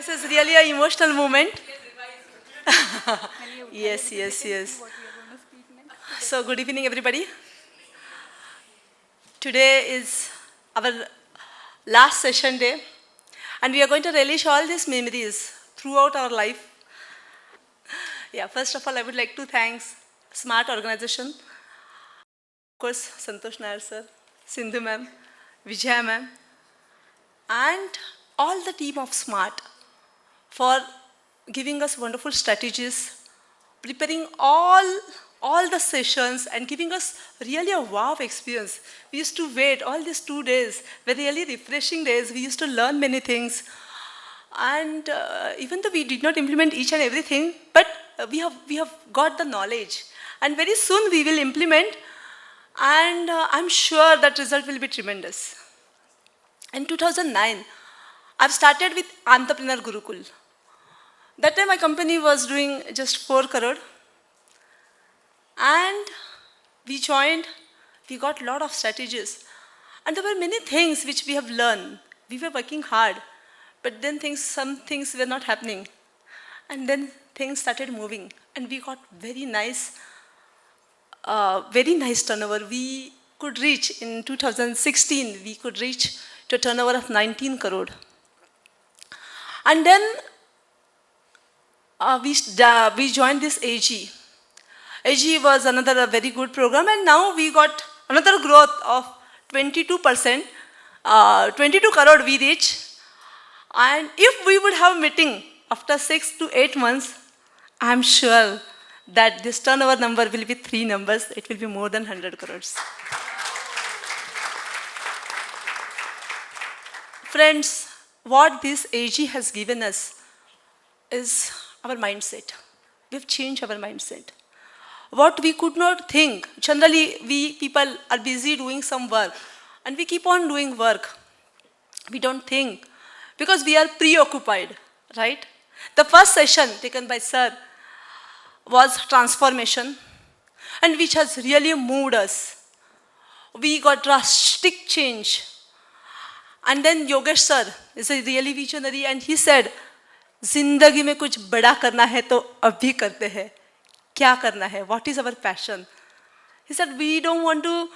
This is really an emotional moment. Yes, yes, yes. So, good evening, everybody. Today is our last session day, and we are going to relish all these memories throughout our life. Yeah, first of all, I would like to thank Smart Organization, of course, Santosh Nair sir, Sindhu ma'am, Vijaya ma'am, and all the team of Smart for giving us wonderful strategies, preparing all the sessions and giving us really a wow experience. We used to wait all these 2 days, were really refreshing days. We used to learn many things. And even though we did not implement each and everything, but we have got the knowledge. And very soon we will implement, and I'm sure that result will be tremendous. In 2009, I've started with Entrepreneur Gurukul. That time my company was doing just 4 crore. And we joined, we got a lot of strategies. And there were many things which we have learned. We were working hard, but then some things were not happening. And then things started moving. And we got very nice turnover. We could reach, in 2016, we could reach to a turnover of 19 crore. And then we joined this AG. AG was another very good program, and now we got another growth of 22%. 22 crore we reach. And if we would have meeting after 6 to 8 months, I'm sure that this turnover number will be 3 numbers. It will be more than 100 crores. Friends, what this AG has given us is our mindset. We've changed our mindset. What we could not think, generally we people are busy doing some work, and we keep on doing work. We don't think, because we are preoccupied, right? The first session taken by sir was transformation, and which has really moved us. We got drastic change. And then Yogesh sir is a really visionary, and he said, जिंदगी में कुछ बड़ा करना है तो अभी करते हैं. क्या करना है? What is our passion? He said, we don't want to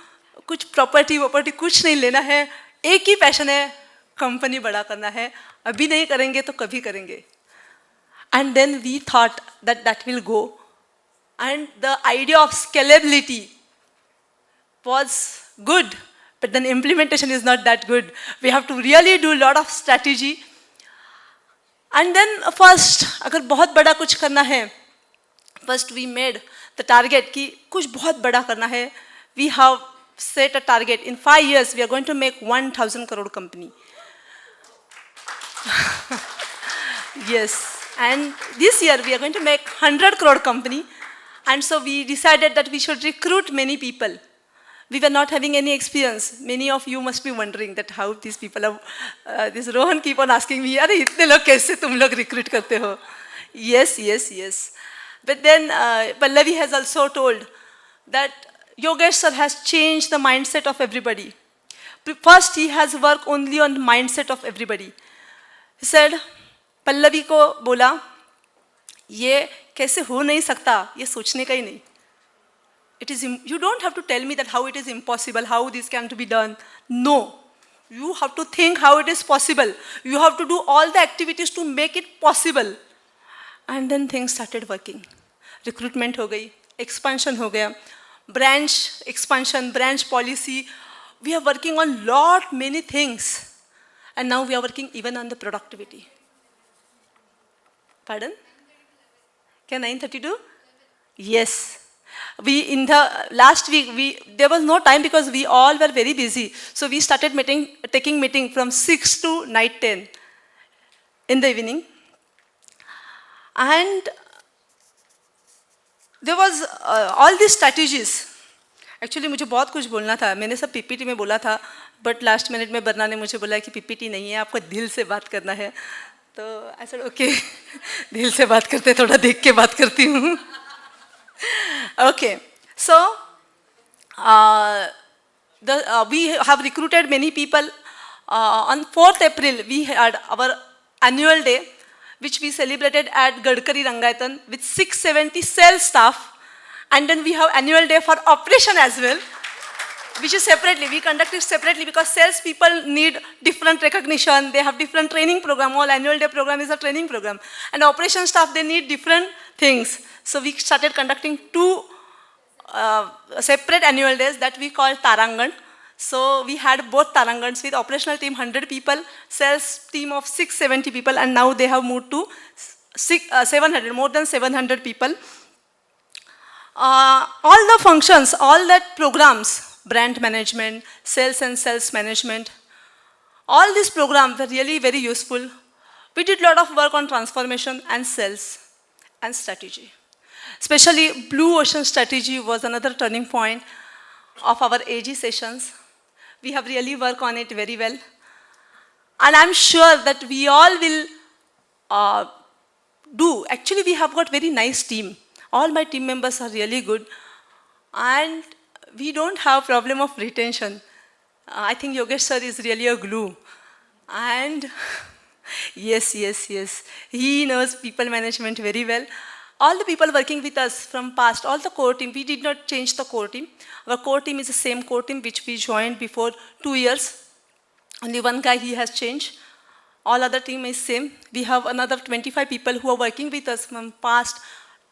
कुछ property कुछ नहीं लेना है. एक ही passion है, company बड़ा करना है. अभी नहीं करेंगे तो कभी करेंगे. And then we thought that will go. And the idea of scalability was good, but then implementation is not that good. We have to really do a lot of strategy. And then first, अगर बहुत बड़ा कुछ करना है, first we made the target कि कुछ बहुत बड़ा करना है. We have set a target. In 5 years, we are going to make 1,000 crore company. Yes. And this year, we are going to make 100 crore company. And so we decided that we should recruit many people. We were not having any experience. Many of you must be wondering that how these people are. This Rohan keep on asking me, "Arey, itne log kaise tum log recruit karte ho?" Yes. But then Pallavi has also told that Yogesh sir has changed the mindset of everybody. First, he has worked only on the mindset of everybody. He said, Pallavi को बोला, ये कैसे हो नहीं सकता, ये सोचने का ही नहीं. You don't have to tell me that how it is impossible, how this can to be done. No. You have to think how it is possible. You have to do all the activities to make it possible. And then things started working. Recruitment हो गई, expansion हो गया, branch expansion, branch policy. We are working on many things. And now we are working even on the productivity. Pardon? Can 9:32? Yes. In the last week, there was no time because we all were very busy. So we started taking meeting from 6 to night 10 in the evening. And there was all these strategies. Actually, मुझे बहुत कुछ बोलना था. मैंने सब PPT में बोला था, but last minute में बरना ने मुझे बोला कि PPT नहीं है, आपको दिल से बात करना है. तो I said, okay, दिल से बात करते, थोड़ा देख के बात करती हूँ. Okay, so we have recruited many people. On 4th April, we had our annual day. which we celebrated at Gadkari Rangaitan with 670 sales staff. And then we have annual day for operation as well, which is separately. We conduct it separately because sales people need different recognition. They have different training program. All annual day program is a training program. And operation staff, they need different things. So we started conducting two separate annual days that we call Tarangan. So we had both Tarangans with operational team 100 people, sales team of 670 people, and now they have moved to 700, more than 700 people. All the functions, all that programs, brand management, sales and sales management, all these programs were really very useful. We did a lot of work on transformation and sales and strategy. Especially Blue Ocean strategy was another turning point of our AG sessions. We have really worked on it very well. And I'm sure that we all will do. Actually, we have got very nice team. All my team members are really good. And we don't have problem of retention. I think Yogesh sir is really a glue. And yes. He knows people management very well. All the people working with us from past, all the core team, we did not change the core team. Our core team is the same core team which we joined before 2 years. Only one guy, he has changed. All other team is same. We have another 25 people who are working with us from past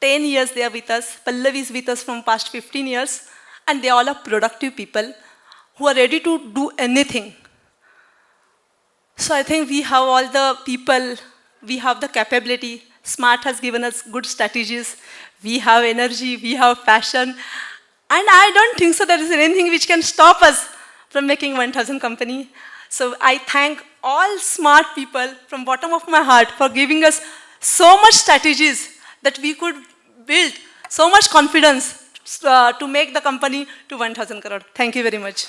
10 years they are with us. Pallavi is with us from past 15 years. And they all are productive people who are ready to do anything. So I think we have all the people, we have the capability. Smart has given us good strategies. We have energy, we have passion. And I don't think so there is anything which can stop us from making 1000 company. So I thank all smart people from bottom of my heart for giving us so much strategies that we could build so much confidence to make the company to 1000 crore. Thank you very much.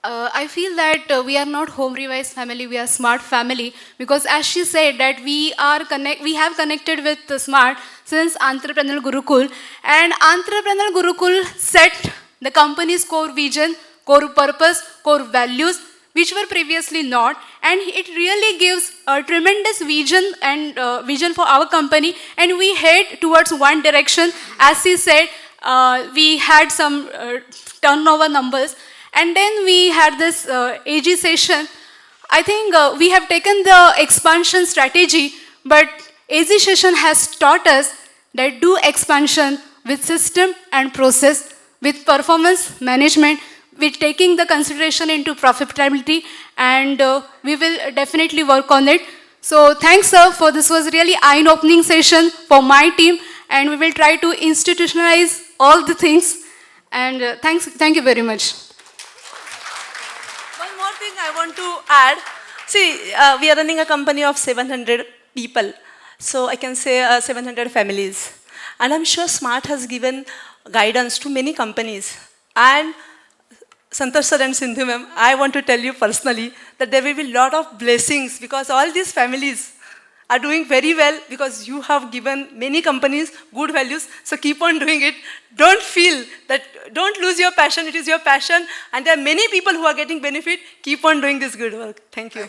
I feel that we are not home revise family, we are smart family, because as she said that we have connected with Smart since Entrepreneurial Gurukul, and Entrepreneurial Gurukul set the company's core vision, core purpose, core values, which were previously not, and it really gives a tremendous vision and vision for our company, and we head towards one direction. As she said, we had some turnover numbers. And then we had this AG session. I think we have taken the expansion strategy, but AG session has taught us that do expansion with system and process, with performance management, with taking the consideration into profitability, and we will definitely work on it. So thanks, sir, for this was really eye-opening session for my team, and we will try to institutionalize all the things. And thank you very much. I want to add, see, we are running a company of 700 people. So I can say 700 families. And I'm sure Smart has given guidance to many companies. And Santosh sir and Sindhu ma'am, I want to tell you personally that there will be a lot of blessings because all these families are doing very well because you have given many companies good values. So keep on doing it. Don't feel that, don't lose your passion. It is your passion. And there are many people who are getting benefit. Keep on doing this good work. Thank you.